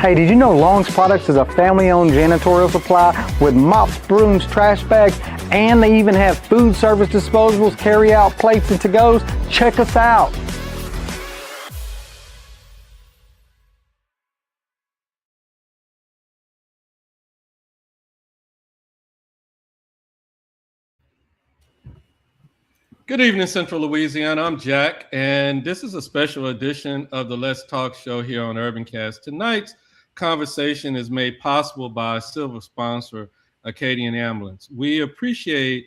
Hey, did you know Long's Products is a family-owned janitorial supply with mops, brooms, trash bags, and they even have food service disposables, carry-out plates, and to-goes? Check us out. Good evening, Central Louisiana. I'm Jack, and this is a special edition of the Let's Talk show here on UrbanCast. Tonight's conversation is made possible by a silver sponsor, Acadian Ambulance. We appreciate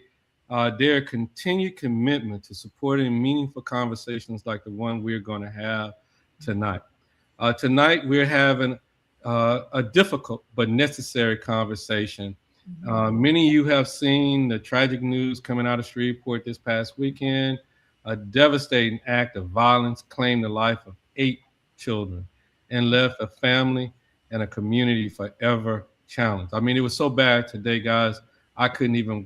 their continued commitment to supporting meaningful conversations like the one we're going to have tonight. Tonight, we're having a difficult but necessary conversation. Many of you have seen the tragic news coming out of Shreveport this past weekend. A devastating act of violence claimed the life of 8 children and left a family and a community forever challenged. I mean, it was so bad today, guys. I couldn't even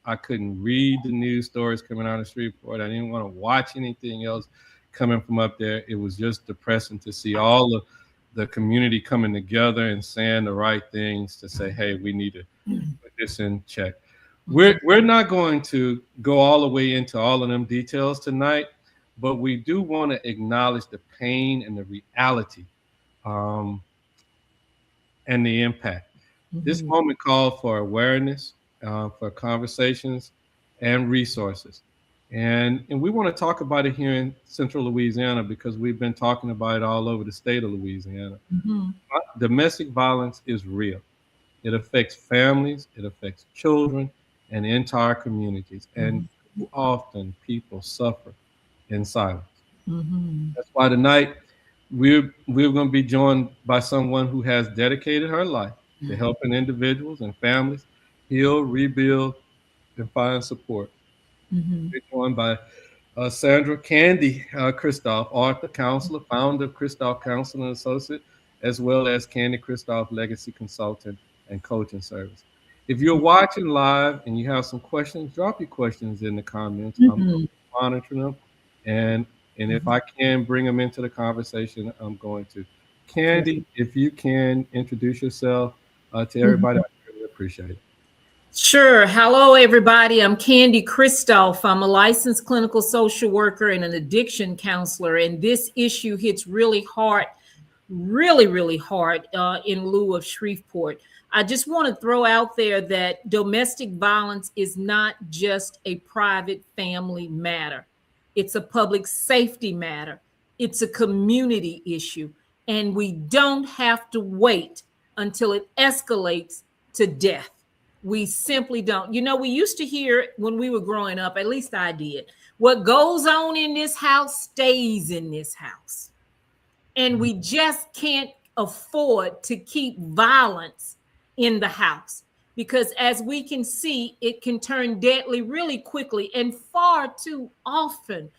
I couldn't read the news stories coming out of Shreveport. I didn't want to watch anything else coming from up there. It was just depressing to see all of the community coming together and saying the right things to say, hey, we need to put this in check. We're not going to go all the way into all of them details tonight, but we do want to acknowledge the pain and the reality and the impact. This moment called for awareness, for conversations and resources. And we want to talk about it here in Central Louisiana because we've been talking about it all over the state of Louisiana. Domestic violence is real. It affects families, it affects children and entire communities. And too often people suffer in silence. That's why tonight we're going to be joined by someone who has dedicated her life to helping individuals and families heal, rebuild, and find support. We're joined by Sandra Candy Christophe, author, counselor, founder of Christophe Counseling Associates, as well as Candy Christophe Legacy Consultant and Coaching Service. If you're watching live and you have some questions, drop your questions in the comments. I'm monitoring them. And if I can bring them into the conversation, I'm going to. Candy, if you can introduce yourself to everybody, I really appreciate it. Sure. Hello, everybody. I'm Candy Christophe. I'm a licensed clinical social worker and an addiction counselor. And this issue hits really hard, really hard in lieu of Shreveport. I just want to throw out there that domestic violence is not just a private family matter. It's a public safety matter. It's a community issue. And we don't have to wait until it escalates to death. We simply don't. You know, we used to hear when we were growing up, at least I did, what goes on in this house stays in this house. And we just can't afford to keep violence in the house because as we can see, it can turn deadly really quickly. And far too often,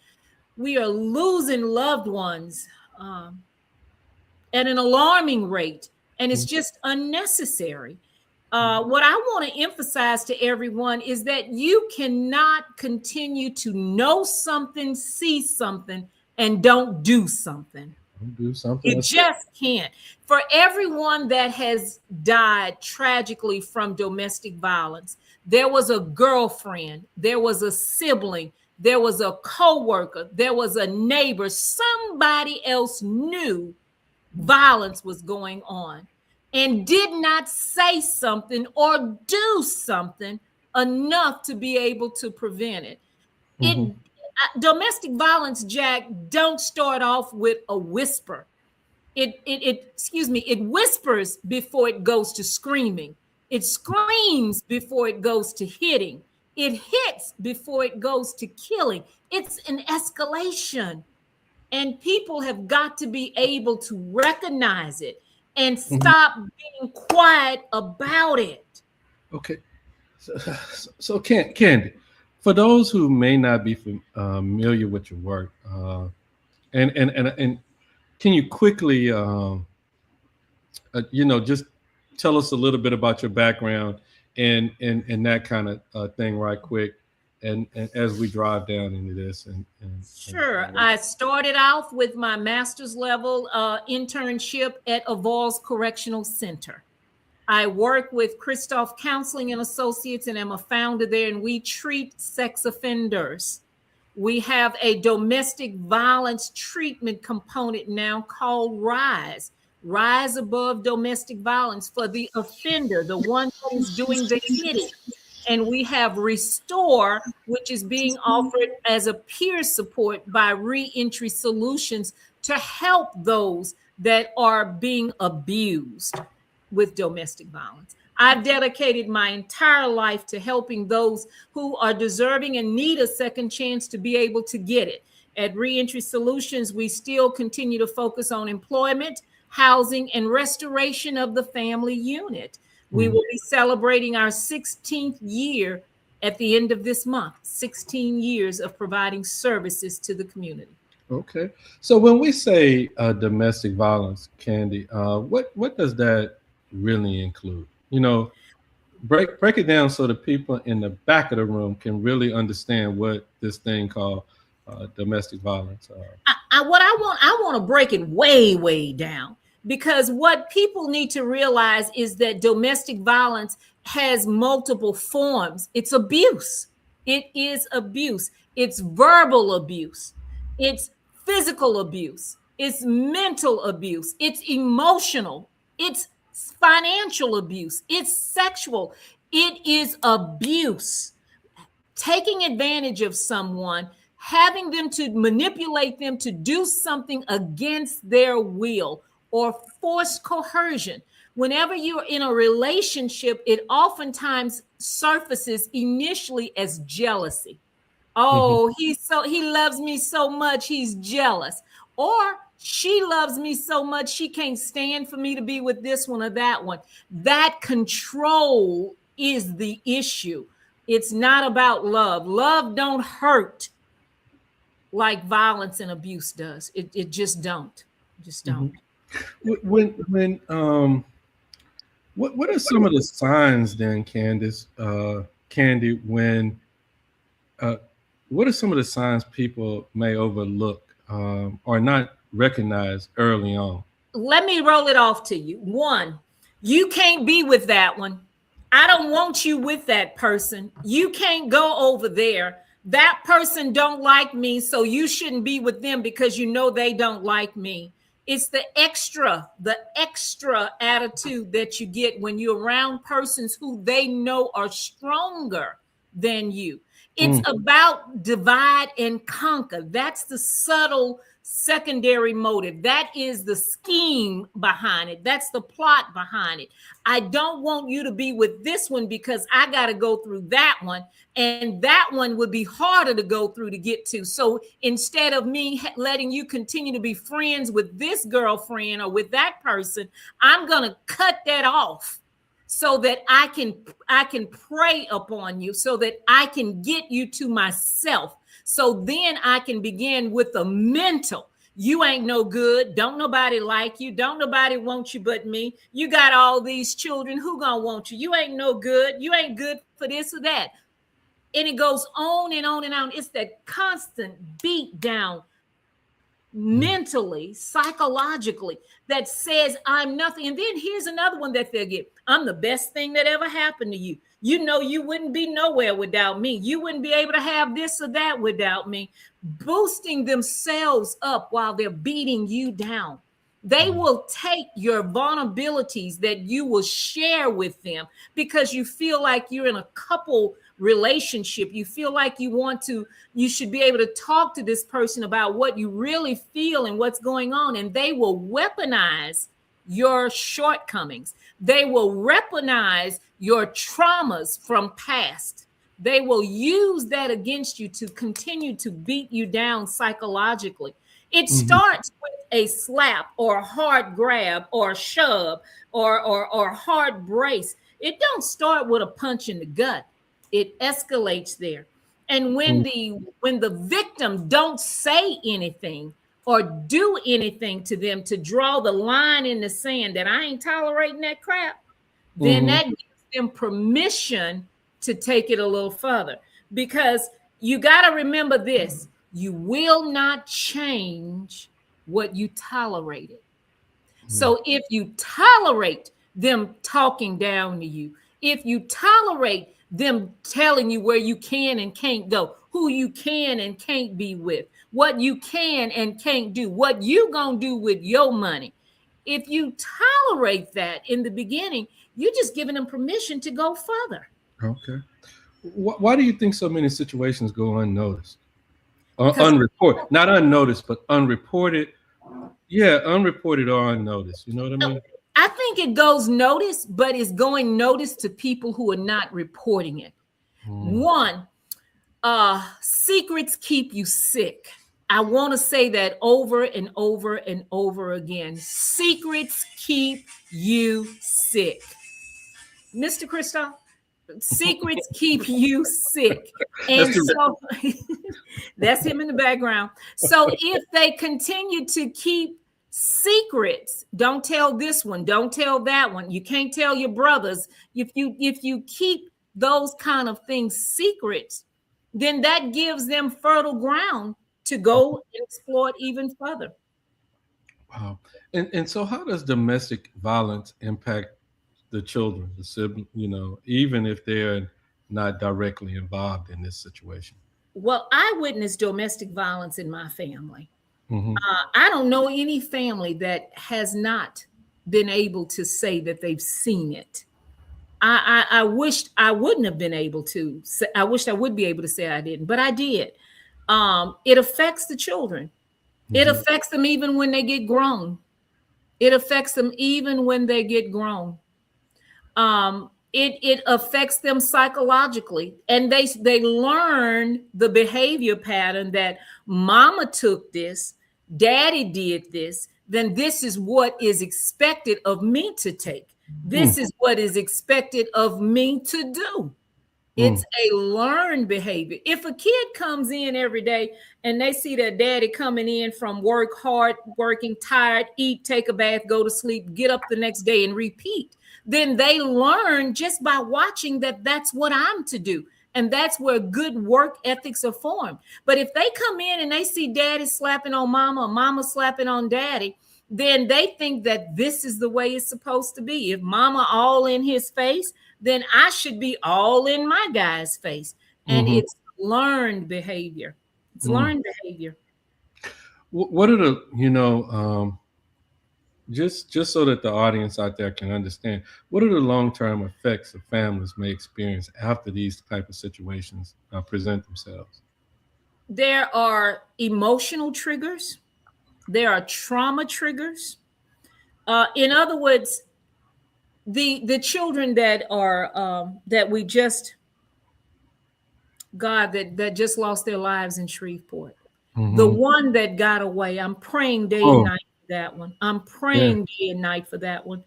we are losing loved ones at an alarming rate. And it's just unnecessary. What I want to emphasize to everyone is that you cannot continue to know something, see something, and don't do something. You just can't. For everyone that has died tragically from domestic violence, there was a girlfriend, there was a sibling, there was a coworker, there was a neighbor. Somebody else knew violence was going on and did not say something or do something enough to be able to prevent it. Domestic violence, Jack, don't start off with a whisper. It whispers before it goes to screaming. It screams before it goes to hitting. It hits before it goes to killing. It's an escalation. And people have got to be able to recognize it and stop being quiet about it. Okay. So Candy, for those who may not be familiar with your work, and can you quickly, just tell us a little bit about your background and that kind of thing right quick, and as we drive down into this? Sure. I started off with my master's level internship at Avoyelles Correctional Center. I work with Christophe Counseling Associates, and I'm a founder there, and we treat sex offenders. We have a domestic violence treatment component now called RISE, Rise Above Domestic Violence, for the offender, the one who's doing the hitting. And we have Restore, which is being offered as a peer support by Reentry Solutions to help those that are being abused with domestic violence. I've dedicated my entire life to helping those who are deserving and need a second chance to be able to get it. At Reentry Solutions, we still continue to focus on employment, housing, and restoration of the family unit. We will be celebrating our 16th year at the end of this month, 16 years of providing services to the community. Okay. So when we say domestic violence, Candy, what does that really include? You know, break it down so the people in the back of the room can really understand what this thing called domestic violence. I want to break it way down, because what people need to realize is that domestic violence has multiple forms. It's abuse. It is abuse. It's verbal abuse. It's physical abuse. It's mental abuse. It's emotional. It's financial abuse. It's sexual. It is abuse. Taking advantage of someone, having them to manipulate them to do something against their will, or forced coercion. Whenever you're in a relationship, it oftentimes surfaces initially as jealousy. Oh, he loves me so much, he's jealous. Or she loves me so much, she can't stand for me to be with this one or that one. That control is the issue. It's not about love. Love don't hurt like violence and abuse does. It just don't. Just don't. What are some of the signs then, Candy, when what are some of the signs people may overlook or not recognize early on? Let me roll it off to you. One, you can't be with that one. I don't want you with that person. You can't go over there. That person don't like me, so you shouldn't be with them because you know they don't like me. It's the extra attitude that you get when you're around persons who they know are stronger than you. It's about divide and conquer. That's the subtle secondary motive. That is the scheme behind it. That's the plot behind it. I don't want you to be with this one because I got to go through that one. And that one would be harder to go through to get to. So instead of me letting you continue to be friends with this girlfriend or with that person, I'm going to cut that off so that I can prey upon you, so that I can get you to myself. So then I can begin with the mental. You ain't no good. Don't nobody like you. Don't nobody want you but me. You got all these children. Who gonna want you? You ain't no good. You ain't good for this or that. And it goes on and on and on. It's that constant beat down mentally, psychologically, that says I'm nothing. And then here's another one that they'll get. I'm the best thing that ever happened to you. You know, you wouldn't be nowhere without me. You wouldn't be able to have this or that without me. Boosting themselves up while they're beating you down. They will take your vulnerabilities that you will share with them because you feel like you're in a couple relationship. You feel like you should be able to talk to this person about what you really feel and what's going on. And they will weaponize your shortcomings. They will weaponize your traumas from past. They will use that against you to continue to beat you down psychologically. It starts with a slap or a hard grab or a shove or hard brace. It don't start with a punch in the gut. It escalates there. And when the victim don't say anything or do anything to them to draw the line in the sand that I ain't tolerating that crap, then that gives them permission to take it a little further. because you got to remember this: you will not change what you tolerated. So if you tolerate them talking down to you, if you tolerate them telling you where you can and can't go, who you can and can't be with, what you can and can't do, what you gonna do with your money, if you tolerate that in the beginning, you're just giving them permission to go further. Okay. Why do you think so many situations go unnoticed? Unreported, not unnoticed, but unreported. Yeah, unreported or unnoticed. You know what I mean? I think it goes noticed, but it's going noticed to people who are not reporting it. One, secrets keep you sick. I want to say that over and over and over again. Secrets keep you sick. Mr. Christophe, secrets keep you sick. And so that's him in the background. So if they continue to keep secrets, don't tell this one, don't tell that one, you can't tell your brothers. If you keep those kind of things secrets, then that gives them fertile ground to go and explore it even further. Wow. And so how does domestic violence impact the children, the sibling, even if they're not directly involved in this situation? Well, I witnessed domestic violence in my family. Mm-hmm. I don't know any family that has not been able to say that they've seen it. I wished I wouldn't have been able to. I wished I would be able to say I didn't, but I did. It affects the children. Mm-hmm. It affects them even when they get grown. It affects them even when they get grown. It affects them psychologically, and they learn the behavior pattern that mama took this, daddy did this, then this is what is expected of me to take. This is what is expected of me to do. It's a learned behavior. If a kid comes in every day and they see their daddy coming in from work, hard working, tired, eat, take a bath, go to sleep, get up the next day and repeat, then they learn just by watching that that's what I'm to do. And that's where good work ethics are formed. But if they come in and they see daddy slapping on mama or mama slapping on daddy, then they think that this is the way it's supposed to be. If mama all in his face, then I should be all in my guy's face. And it's learned behavior. It's learned behavior. What are the, just so that the audience out there can understand, what are the long-term effects that families may experience after these type of situations present themselves? There are emotional triggers. There are trauma triggers. In other words, the children that are that we just that just lost their lives in Shreveport, the one that got away, I'm praying day and night for that one. I'm praying day and night for that one.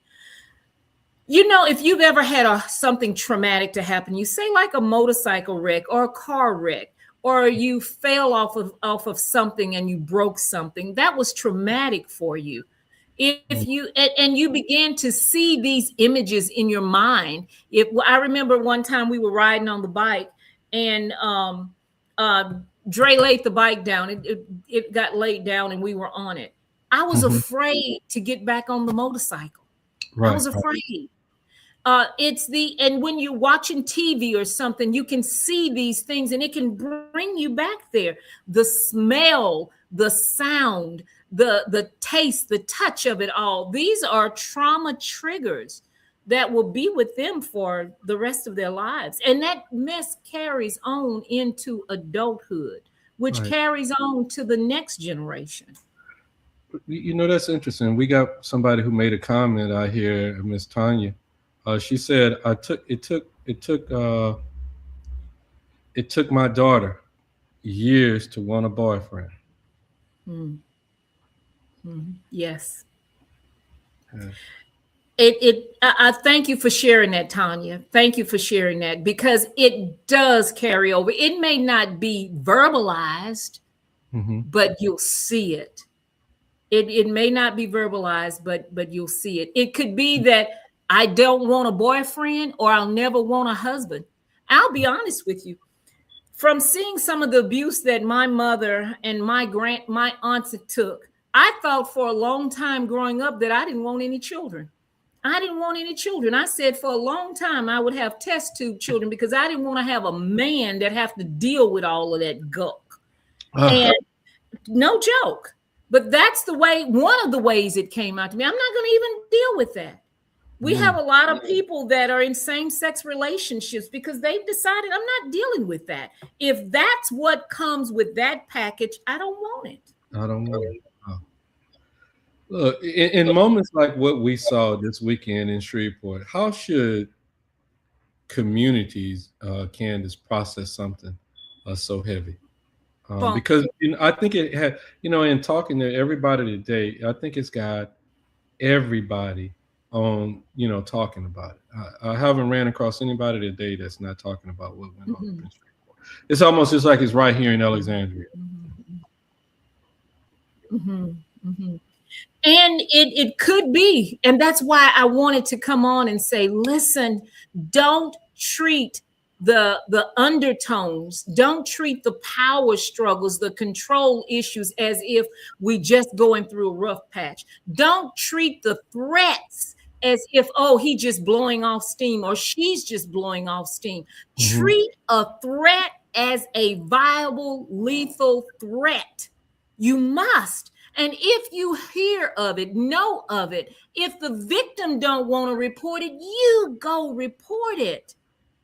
If you've ever had something traumatic to happen, you say like a motorcycle wreck or a car wreck, or you fell off of something and you broke something, that was traumatic for you. If you and you began to see these images in your mind. I remember one time we were riding on the bike and Dre laid the bike down. It got laid down and we were on it. I was afraid to get back on the motorcycle. I was afraid. And when you're watching TV or something, you can see these things and it can bring you back there. The smell, the sound, the taste, the touch of it all. These are trauma triggers that will be with them for the rest of their lives. And that mess carries on into adulthood, which carries on to the next generation. That's interesting. We got somebody who made a comment out here, Miss Tanya. She said, it took my daughter years to want a boyfriend. Yes. I thank you for sharing that, Tanya. Thank you for sharing that, because it does carry over. It may not be verbalized, but you'll see it. It may not be verbalized, but you'll see it. It could be that I don't want a boyfriend or I'll never want a husband. I'll be honest with you. from seeing some of the abuse that my mother and my aunts took, I thought for a long time growing up that I didn't want any children. I didn't want any children. I said for a long time I would have test tube children because I didn't want to have a man that have to deal with all of that gunk. And no joke. But that's the way, one of the ways it came out to me. I'm not going to even deal with that. We have a lot of people that are in same-sex relationships because they've decided I'm not dealing with that. If that's what comes with that package, I don't want it. I don't want it. Oh. Look, in moments like what we saw this weekend in Shreveport, how should communities, Candace, process something so heavy? Because I think it had, in talking to everybody today, I think it's got everybody on, talking about it. I haven't ran across anybody today that's not talking about what went on in Shreveport. It's almost just like it's right here in Alexandria. And it could be, and that's why I wanted to come on and say, listen, don't treat the undertones, don't treat the power struggles, the control issues as if we just going through a rough patch. Don't treat the threats as if, oh, he just blowing off steam or she's just blowing off steam. Treat a threat as a viable, lethal threat. You must. And if you hear of it, know of it, if the victim don't want to report it, you go report it.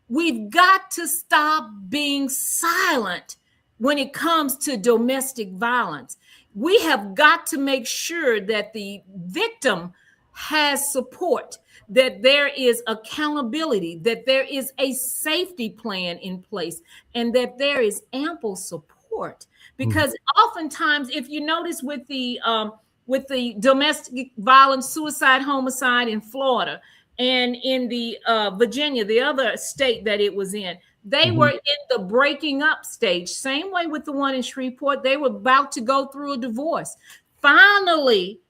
We've got to stop being silent when it comes to domestic violence. We have got to make sure that the victim has support, that there is accountability, that there is a safety plan in place, and that there is ample support. Because oftentimes, if you notice with the domestic violence, suicide, homicide in Florida and in the Virginia, the other state that it was in, they were in the breaking up stage. Same way with the one in Shreveport, they were about to go through a divorce. Finally,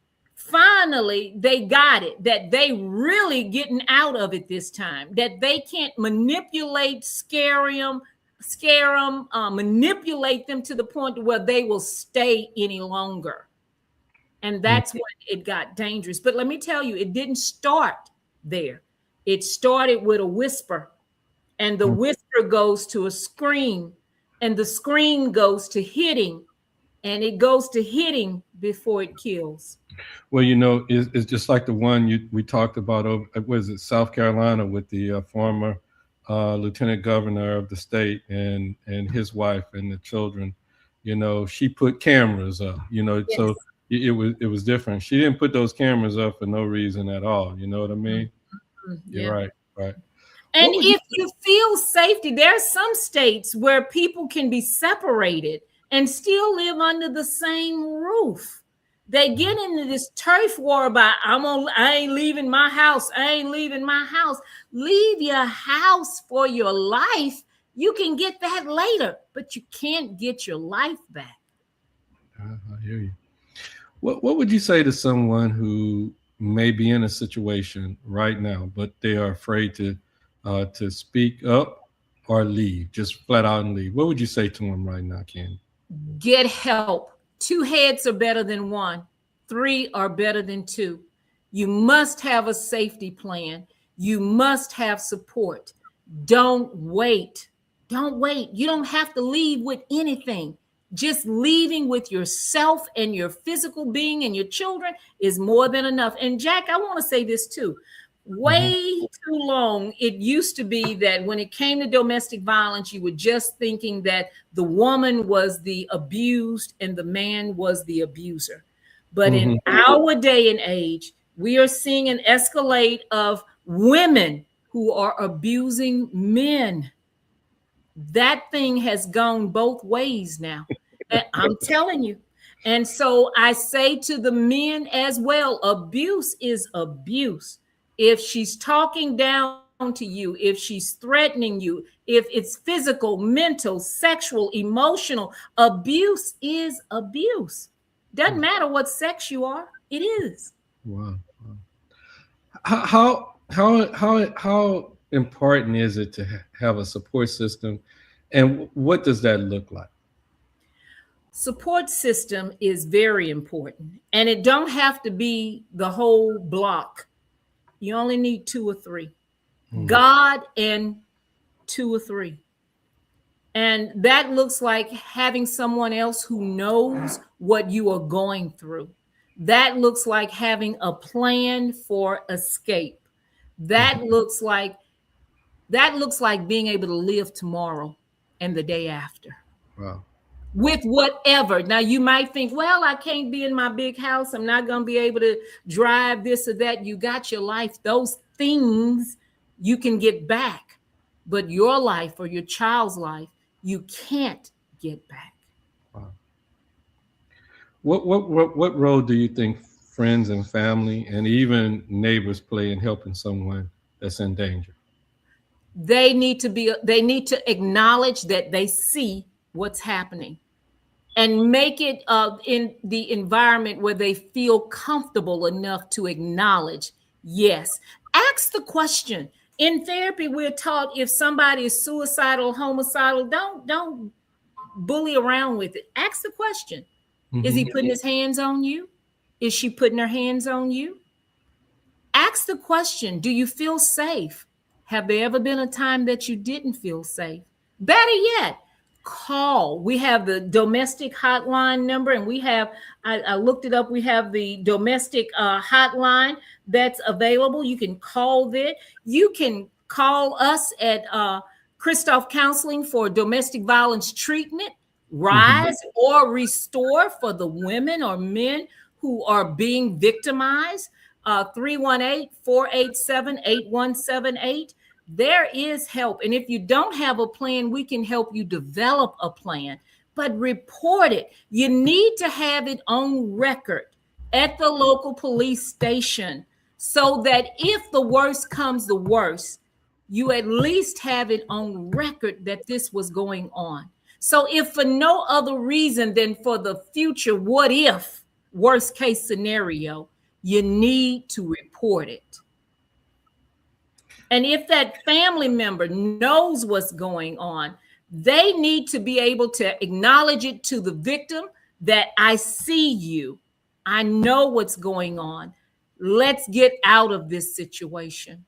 they got it, that they really getting out of it this time, that they can't manipulate, scare them, manipulate them to the point where they will stay any longer. And that's when it got dangerous. But let me tell you, it didn't start there. It started with a whisper, and the whisper goes to a scream, and the scream goes to hitting, and it goes to hitting before it kills. Well, it's just like the one we talked about over, was it South Carolina, with the former lieutenant governor of the state and his wife and the children. She put cameras up, yes. So it was different. She didn't put those cameras up for no reason at all. You know what I mean? You're right. And if you feel safety, there are some states where people can be separated and still live under the same roof. They get into this turf war about, I ain't leaving my house. I ain't leaving my house. Leave your house for your life. You can get that later, but you can't get your life back. I hear you. What would you say to someone who may be in a situation right now, but they are afraid to speak up or leave, just flat out and leave? What would you say to them right now, Ken? Get help. 2 heads are better than 1. 3 are better than 2. You must have a safety plan. You must have support. Don't wait. Don't wait. You don't have to leave with anything. Just leaving with yourself and your physical being and your children is more than enough. And Jack, I want to say this too. Way too long, it used to be that when it came to domestic violence, you were just thinking that the woman was the abused and the man was the abuser. But in our day and age, we are seeing an escalate of women who are abusing men. That thing has gone both ways now. I'm telling you. And so I say to the men as well, abuse is abuse. If she's talking down to you, if she's threatening you, if it's physical, mental, sexual, emotional, abuse is abuse. Doesn't matter what sex you are, it is. Wow. How important is it to have a support system And what does that look like? Support system is very important, and it don't have to be the whole block. You only need 2 or 3. God and 2 or 3. And that looks like having someone else who knows what you are going through. That looks like having a plan for escape. That looks like being able to live tomorrow and the day after. Wow. With whatever. Now you might think, well, I can't be in my big house. I'm not going to be able to drive this or that. You got your life. Those things you can get back, but your life or your child's life, you can't get back. Wow. What role do you think friends and family and even neighbors play in helping someone that's in danger? They need to acknowledge that they see what's happening and make it in the environment where they feel comfortable enough to acknowledge. Yes. Ask the question. In therapy, we're taught if somebody is suicidal, homicidal, don't bully around with it. Ask the question. Mm-hmm. Is he putting his hands on you? Is she putting her hands on you? Ask the question. Do you feel safe? Have there ever been a time that you didn't feel safe? Better yet, call. We have the domestic hotline number, and we have, I looked it up, we have the domestic hotline that's available. You can call that. You can call us at Christophe Counseling for domestic violence treatment, Rise or Restore for the women or men who are being victimized, 318-487-8178. There is help. And if you don't have a plan, we can help you develop a plan, but report it. You need to have it on record at the local police station so that if the worst comes the worst, you at least have it on record that this was going on. So if for no other reason than for the future, what if, worst case scenario, you need to report it. And if that family member knows what's going on, they need to be able to acknowledge it to the victim that I see you. I know what's going on. Let's get out of this situation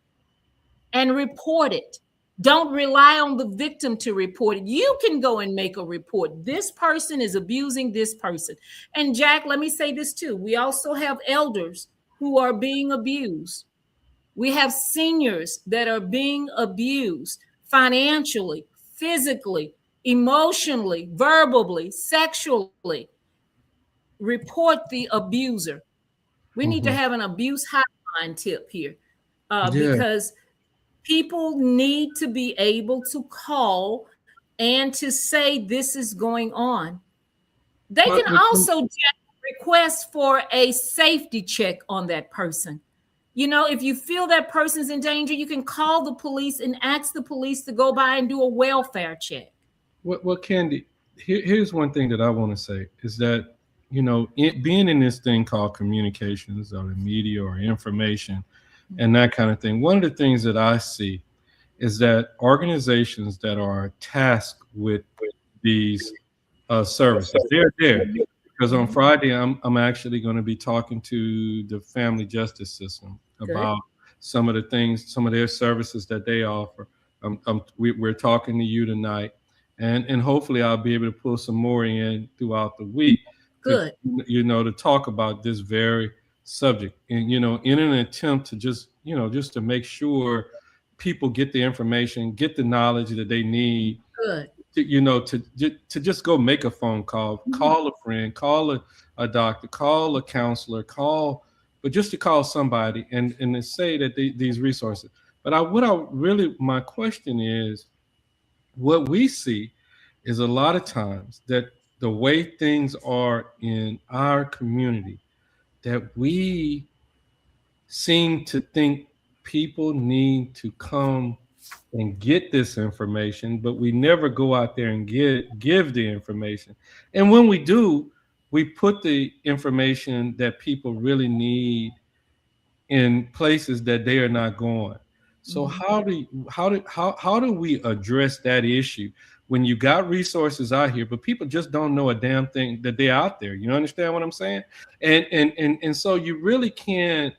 and report it. Don't rely on the victim to report it. You can go and make a report. This person is abusing this person. And Jack, let me say this too. We also have elders who are being abused. We have seniors that are being abused financially, physically, emotionally, verbally, sexually. Report the abuser. We need to have an abuse hotline tip here because people need to be able to call and to say this is going on. They can also request for a safety check on that person. You know, if you feel that person's in danger, you can call the police and ask the police to go by and do a welfare check. Well, Candy, here's one thing that I want to say is that, you know, being in this thing called communications or the media or information and that kind of thing, one of the things that I see is that organizations that are tasked with these services, they're there. Because on Friday, I'm actually going to be talking to the family justice system about some of the things, some of their services that they offer. We're talking to you tonight, and hopefully I'll be able to pull some more in throughout the week. Good. To talk about this very subject, and in an attempt to just to make sure people get the information, get the knowledge that they need. Good. To just go make a phone call, call a friend, call a doctor, call a counselor, but just to call somebody and to say that these resources. But my question is, what we see is a lot of times that the way things are in our community, that we seem to think people need to come and get this information, but we never go out there and give the information. And when we do, we put the information that people really need in places that they are not going. So how do we address that issue when you got resources out here, but people just don't know a damn thing that they're out there. You understand what I'm saying? And so you really can't,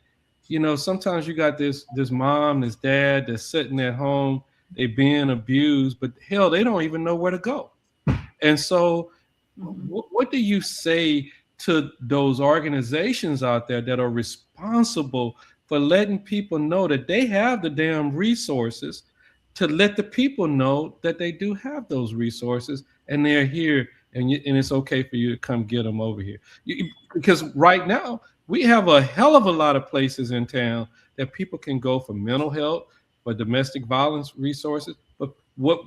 sometimes you got this mom, this dad that's sitting at home, they being abused, but hell, they don't even know where to go. And so what do you say to those organizations out there that are responsible for letting people know that they have the damn resources, to let the people know that they do have those resources and they're here, and it's okay for you to come get them over here? Because right now we have a hell of a lot of places in town that people can go for mental health, for domestic violence resources. But what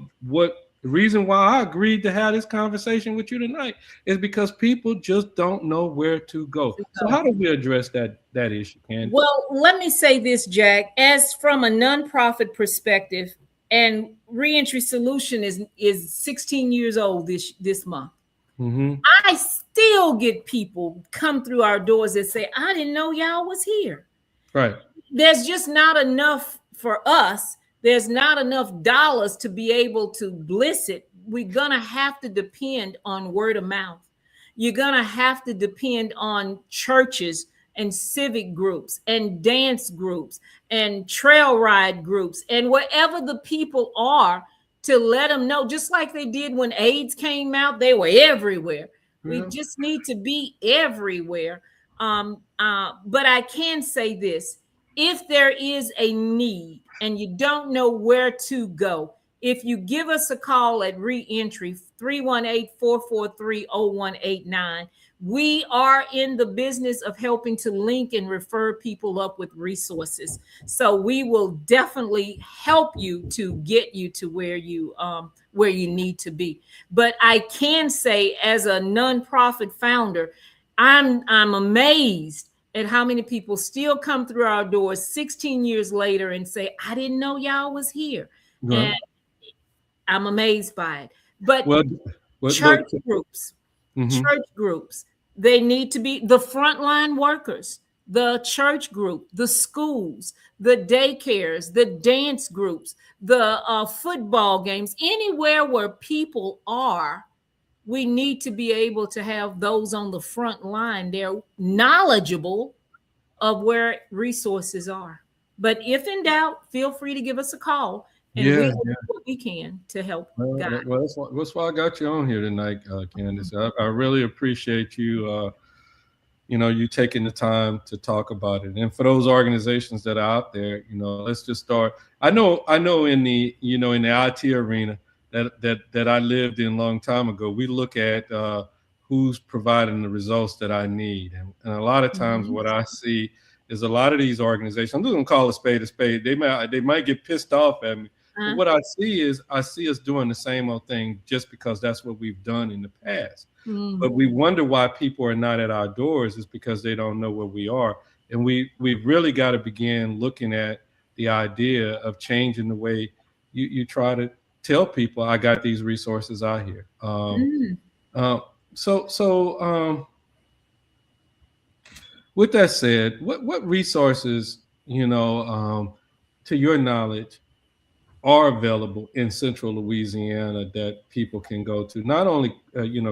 the reason why I agreed to have this conversation with you tonight is because people just don't know where to go. So how do we address that issue, Candy? Well, let me say this, Jack. As from a nonprofit perspective, and Reentry Solution is 16 years old this month. I still get people come through our doors that say, I didn't know y'all was here. Right. There's just not enough for us. There's not enough dollars to be able to bliss it. We're going to have to depend on word of mouth. You're going to have to depend on churches and civic groups and dance groups and trail ride groups and wherever the people are, to let them know, just like they did when AIDS came out, they were everywhere. We just need to be everywhere. But I can say this: if there is a need and you don't know where to go, if you give us a call at Reentry, 318-443-0189, we are in the business of helping to link and refer people up with resources. So we will definitely help you to get you to where you need to be. But I can say, as a nonprofit founder, I'm amazed at how many people still come through our doors 16 years later and say, I didn't know y'all was here. Right. And I'm amazed by it. But church groups, they need to be the frontline workers, the church group, the schools, the daycares, the dance groups, the football games, anywhere where people are. We need to be able to have those on the front line. They're knowledgeable of where resources are. But if in doubt, feel free to give us a call, and we'll do what we can to help guide. Well, that's why I got you on here tonight, Candace. I really appreciate you, you taking the time to talk about it. And for those organizations that are out there, let's just start. I know in the in the IT arena that I lived in a long time ago, we look at who's providing the results that I need. And a lot of times what I see is a lot of these organizations, I'm just gonna call a spade a spade. They might get pissed off at me. But what I see us doing the same old thing just because that's what we've done in the past. But we wonder why people are not at our doors is because they don't know where we are. And we've really got to begin looking at the idea of changing the way you try to tell people, I got these resources out here. So with that said, what resources, to your knowledge, are available in Central Louisiana that people can go to? Not only,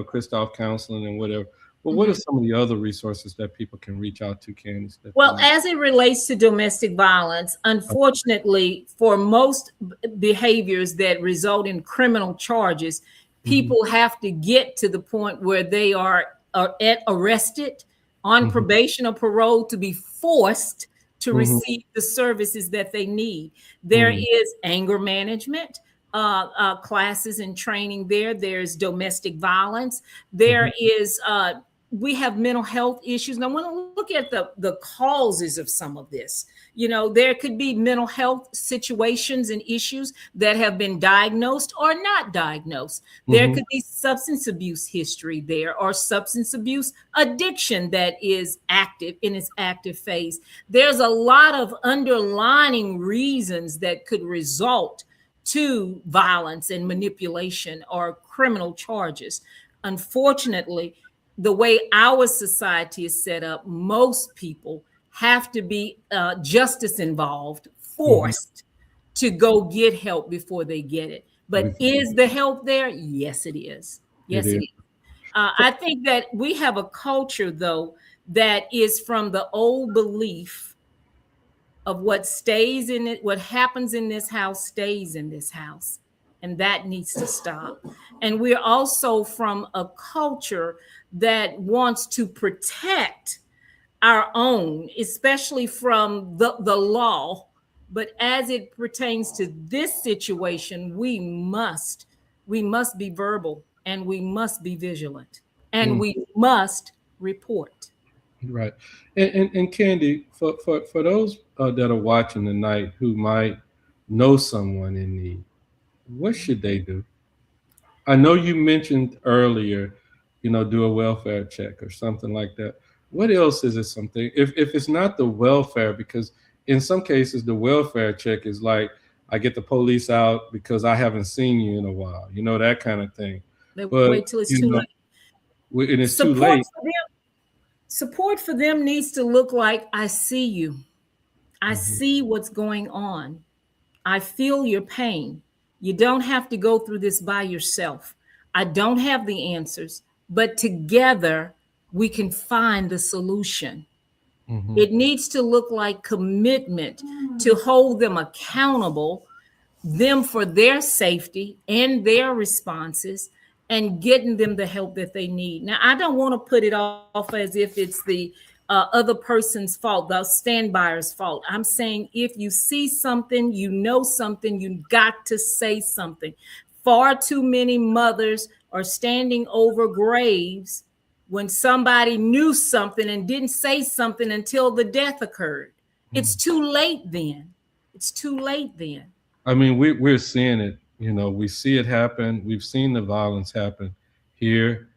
Christophe Counseling and whatever, but what are some of the other resources that people can reach out to, Candace? Well, as it relates to domestic violence, unfortunately, for most behaviors that result in criminal charges, people have to get to the point where they are arrested, on probation or parole, to be forced to receive the services that they need. There is anger management classes and training there. There's domestic violence. There is, we have mental health issues. Now, when we look at the causes of some of this, there could be mental health situations and issues that have been diagnosed or not diagnosed. There could be substance abuse history there, or substance abuse addiction that is active in its active phase. There's a lot of underlying reasons that could result to violence and manipulation or criminal charges. Unfortunately, the way our society is set up, most people have to be justice involved, forced to go get help before they get it. But is the help there? Yes, it is. Yes, it is. I think that we have a culture, though, that is from the old belief of what stays in it, what happens in this house stays in this house. And that needs to stop. And we're also from a culture that wants to protect our own, especially from the law. But as it pertains to this situation, we must be verbal, and we must be vigilant, and we must report. Right. And Candy, for those that are watching tonight who might know someone in need, what should they do? I know you mentioned earlier, do a welfare check or something like that. What else is it something? If it's not the welfare, because in some cases the welfare check is like, I get the police out because I haven't seen you in a while, that kind of thing. But wait till it's too late. And it's too late. Support for them needs to look like, I see you. I see what's going on. I feel your pain. You don't have to go through this by yourself. I don't have the answers, but together we can find the solution. It needs to look like commitment to hold them accountable, them for their safety and their responses, and getting them the help that they need. Now, I don't want to put it off as if it's the other person's fault, the stand-byer's fault. I'm saying if you see something, you know something, you got to say something. Far too many mothers are standing over graves when somebody knew something and didn't say something until the death occurred. It's too late then. It's too late then. I mean, we're seeing it. We see it happen. We've seen the violence happen here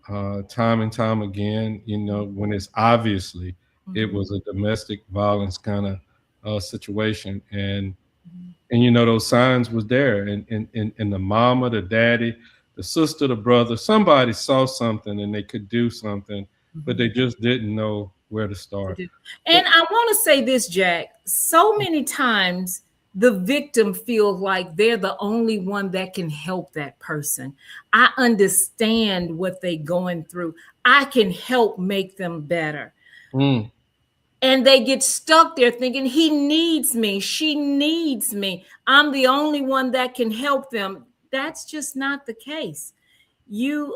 time and time again, when it's obviously it was a domestic violence kind of situation. And those signs was there. And the mama, the daddy, the sister, the brother, somebody saw something and they could do something, but they just didn't know where to start. And I want to say this, Jack, so many times the victim feels like they're the only one that can help that person. I understand what they're going through. I can help make them better. And they get stuck there thinking, he needs me, she needs me, I'm the only one that can help them. That's just not the case. You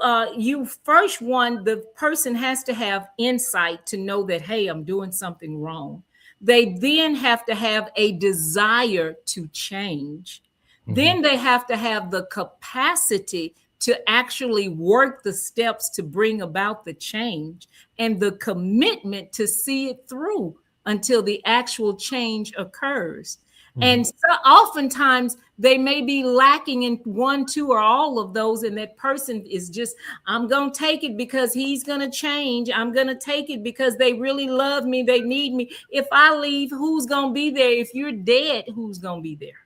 first the person has to have insight to know that, hey, I'm doing something wrong. They then have to have a desire to change. Then they have to have the capacity to actually work the steps to bring about the change and the commitment to see it through until the actual change occurs. And so oftentimes they may be lacking in one, two, or all of those. And that person is just, I'm going to take it because he's going to change. I'm going to take it because they really love me. They need me. If I leave, who's going to be there? If you're dead, who's going to be there?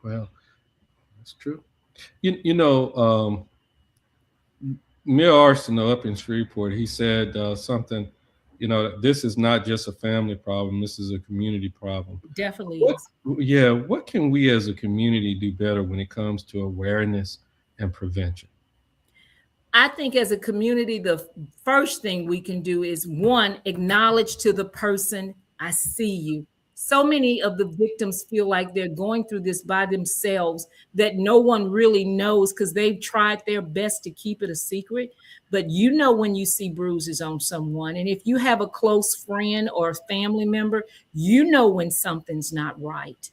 Well, that's true. Mayor Arsenault up in Shreveport, he said something, this is not just a family problem. This is a community problem. Definitely is. Yeah. What can we as a community do better when it comes to awareness and prevention? I think as a community, the first thing we can do is, one, acknowledge to the person, I see you. So many of the victims feel like they're going through this by themselves, that no one really knows because they've tried their best to keep it a secret. But when you see bruises on someone, and if you have a close friend or a family member, when something's not right.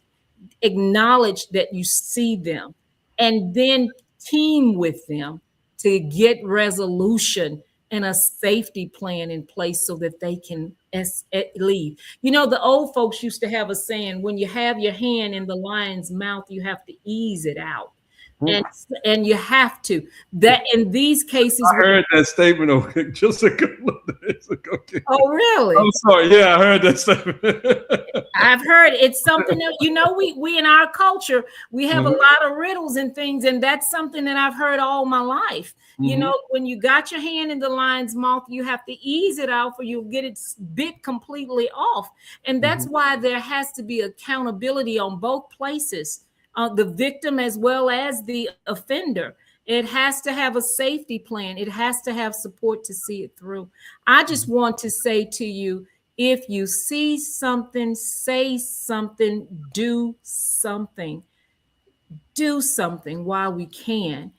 Acknowledge that you see them and then team with them to get resolution and a safety plan in place so that they can leave. The old folks used to have a saying, when you have your hand in the lion's mouth, you have to ease it out. And you have to. That in these cases, I heard that statement just a couple of days ago. Oh, really? I'm sorry. Yeah, I heard that statement. I've heard it's something that, we in our culture, we have a lot of riddles and things, and that's something that I've heard all my life. When you got your hand in the lion's mouth, you have to ease it out, or you'll get it bit completely off. And that's why there has to be accountability on both places. the victim as well as the offender. It has to have a safety plan. It has to have support to see it through. I just want to say to you, if you see something, say something, do something. Do something while we can.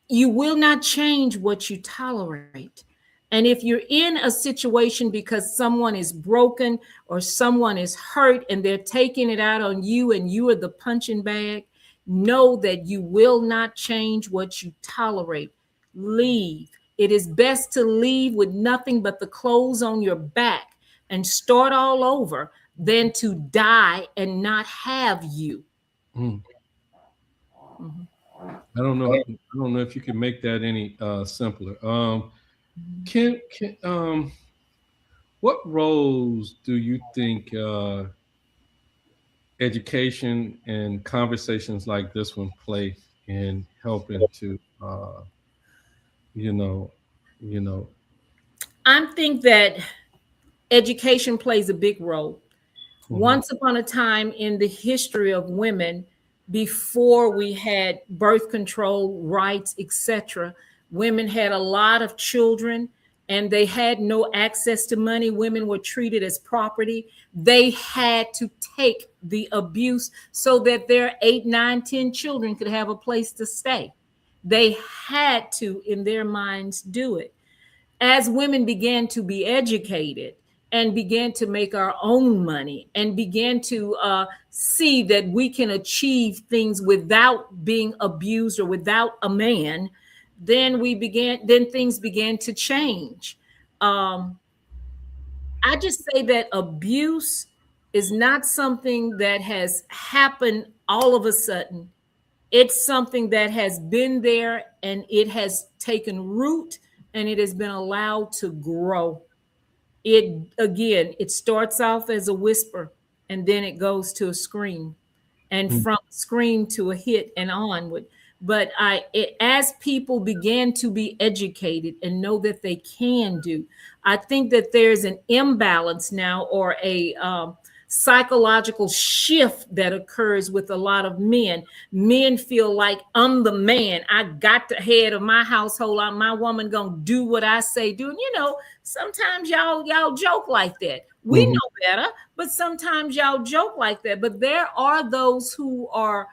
You will not change what you tolerate. And if you're in a situation because someone is broken or someone is hurt and they're taking it out on you and you are the punching bag, know that you will not change what you tolerate. Leave. It is best to leave with nothing but the clothes on your back and start all over than to die and not have you. Mm. I don't know. I don't know if you can make that any simpler. What roles do you think education and conversations like this one play in helping to, you know, you know? I think that education plays a big role. Once upon a time in the history of women, before we had birth control rights, etc., women had a lot of children and they had no access to money. Women were treated as property. They had to take the abuse so that their 8, 9, 10 children could have a place to stay. They had to, in their minds, do it. As women began to be educated and began to make our own money and began to see that we can achieve things without being abused or without a man, then things began to change. I just say that abuse is not something that has happened all of a sudden. It's something that has been there and it has taken root and it has been allowed to grow. It starts off as a whisper and then it goes to a scream and from scream to a hit and onward. But as people began to be educated and know that they can do, I think that there's an imbalance now or a psychological shift that occurs with a lot of men. Men feel like I'm the man. I got the head of my household. My woman gonna do what I say do. And sometimes y'all joke like that. We know better, but sometimes y'all joke like that. But there are those who are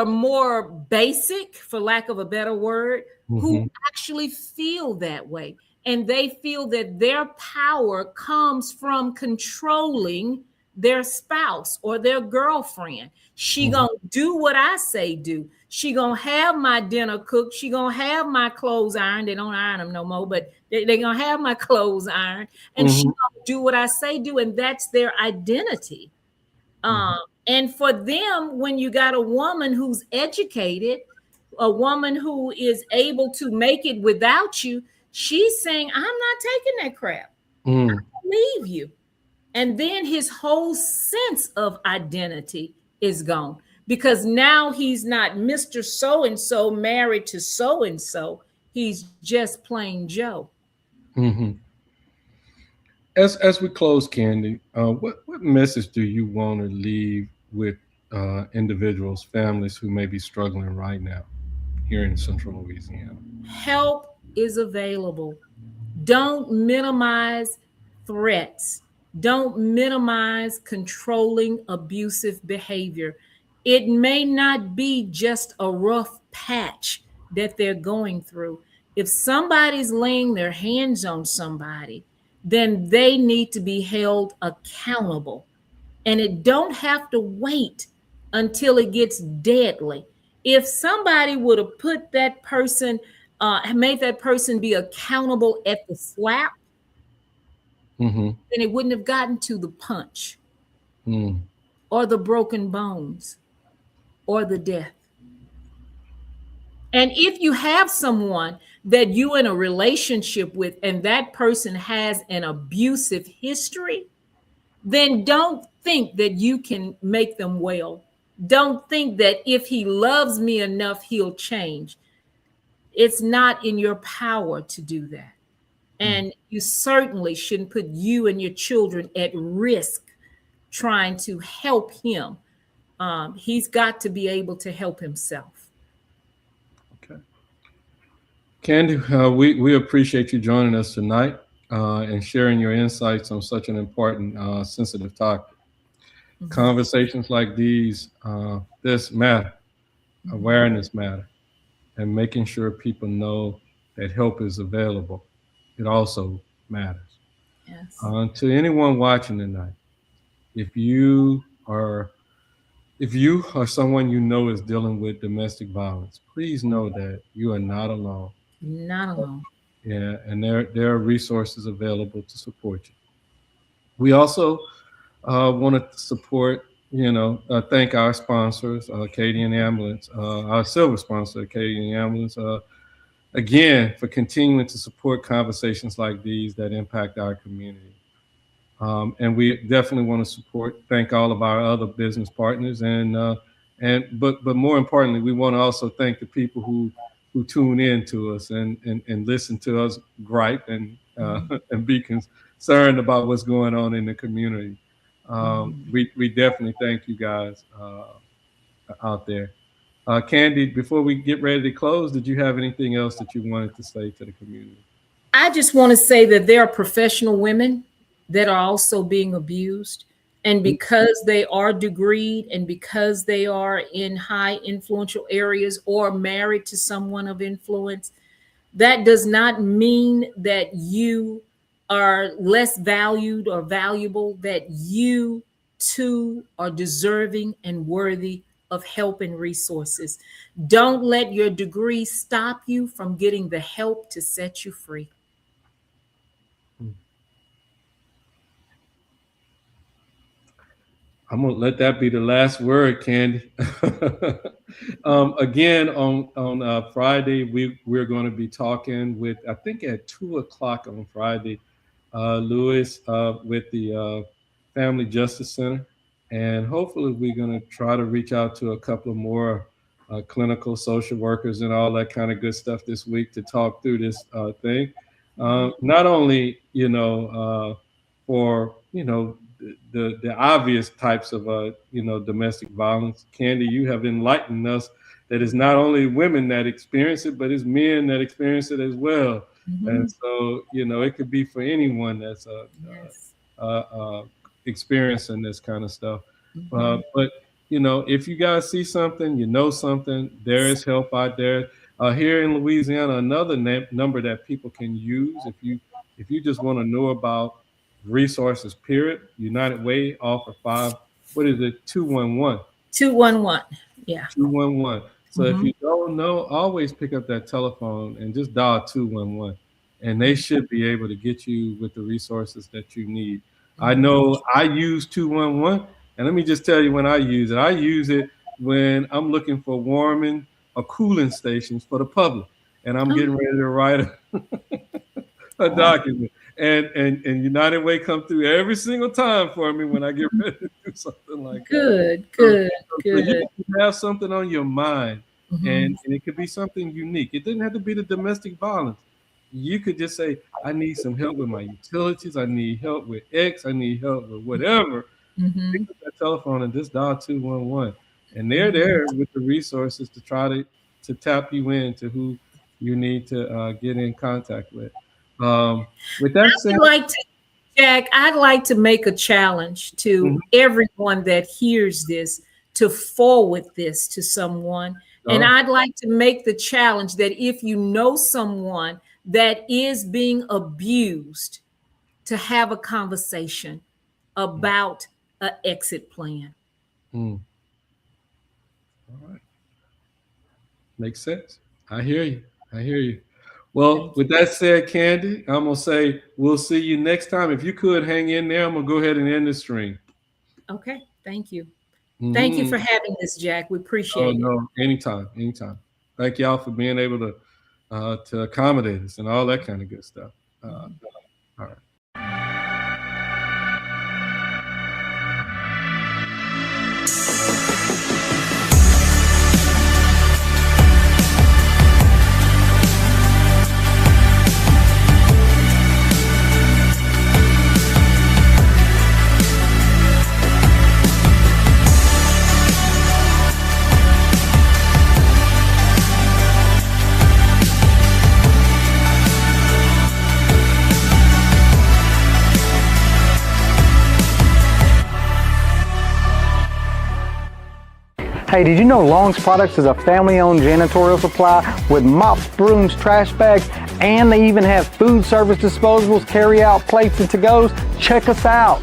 more basic, for lack of a better word, who actually feel that way. And they feel that their power comes from controlling their spouse or their girlfriend. She gonna do what I say do. She gonna have my dinner cooked. She gonna have my clothes ironed. They don't iron them no more, but they gonna have my clothes ironed. And she gonna do what I say do. And that's their identity. And for them, when you got a woman who's educated, a woman who is able to make it without you, she's saying, I'm not taking that crap. I leave you. And then his whole sense of identity is gone because now he's not Mr. So-and-so married to so-and-so. He's just plain Joe. As we close, Candy, what message do you want to leave with individuals, families who may be struggling right now here in Central Louisiana? Help is available. Don't minimize threats. Don't minimize controlling abusive behavior. It may not be just a rough patch that they're going through. If somebody's laying their hands on somebody, then they need to be held accountable. And it don't have to wait until it gets deadly. If somebody would have put that person, made that person be accountable at the slap, then it wouldn't have gotten to the punch or the broken bones or the death. And if you have someone that you're in a relationship with and that person has an abusive history, then don't think that you can make them well. Don't think that if he loves me enough, he'll change. It's not in your power to do that. And you certainly shouldn't put you and your children at risk trying to help him. He's got to be able to help himself. Okay. Candy, we appreciate you joining us tonight and sharing your insights on such an important, sensitive topic. Mm-hmm. Conversations like these, this matter, mm-hmm. Awareness matter, and making sure people know that help is available. It also matters. Yes. To anyone watching tonight, if you are someone you know is dealing with domestic violence, please know that you are not alone. Not alone. Yeah, and there are resources available to support you. We also want to support, thank our sponsors, Acadian Ambulance, our silver sponsor, Acadian Ambulance, again, for continuing to support conversations like these that impact our community. And we definitely want to thank all of our other business partners, but more importantly, we want to also thank the people who tune in to us and listen to us gripe and be concerned about what's going on in the community. We definitely thank you guys out there. Candy, before we get ready to close, did you have anything else that you wanted to say to the community? I just want to say that there are professional women that are also being abused. And because they are degreed and because they are in high influential areas or married to someone of influence, that does not mean that you are less valued or valuable, that you too are deserving and worthy of help and resources. Don't let your degree stop you from getting the help to set you free. I'm gonna let that be the last word, Candy. Again, on Friday, we're going to be talking with, I think at 2:00 on Friday, Louis with the Family Justice Center, and hopefully we're going to try to reach out to a couple of more clinical social workers and all that kind of good stuff this week to talk through this thing. Not only for the obvious types of domestic violence. Candy, you have enlightened us that it's not only women that experience it, but it's men that experience it as well. Mm-hmm. And so it could be for anyone that's experiencing this kind of stuff. Mm-hmm. But if you guys see something, something, there is help out there. Here in Louisiana, another number that people can use if you just want to know about resources, period. United Way offer 211. 211. Yeah. 211. So if you don't know, always pick up that telephone and just dial 211. And they should be able to get you with the resources that you need. I know I use 211. And let me just tell you when I use it. I use it when I'm looking for warming or cooling stations for the public. And I'm getting ready to write a document. And United Way come through every single time for me when I get ready to do something like that. Good. So you have something on your mind, and it could be something unique. It doesn't have to be the domestic violence. You could just say, I need some help with my utilities. I need help with X. I need help with whatever. Pick up that telephone and just dial 211. And they're there with the resources to try to tap you into who you need to get in contact with. With that said, Jack, I'd like to make a challenge to everyone that hears this to forward this to someone. And I'd like to make the challenge that if you know someone that is being abused, to have a conversation about an exit plan. All right. Makes sense. I hear you. Well, with that said, Candy, I'm going to say we'll see you next time. If you could hang in there, I'm going to go ahead and end the stream. Okay. Thank you. Thank you for having this, Jack. We appreciate it. No, anytime. Thank y'all for being able to accommodate us and all that kind of good stuff. All right. Hey, did you know Long's Products is a family-owned janitorial supply with mops, brooms, trash bags, and they even have food service disposables, carry-out plates, and to-goes? Check us out.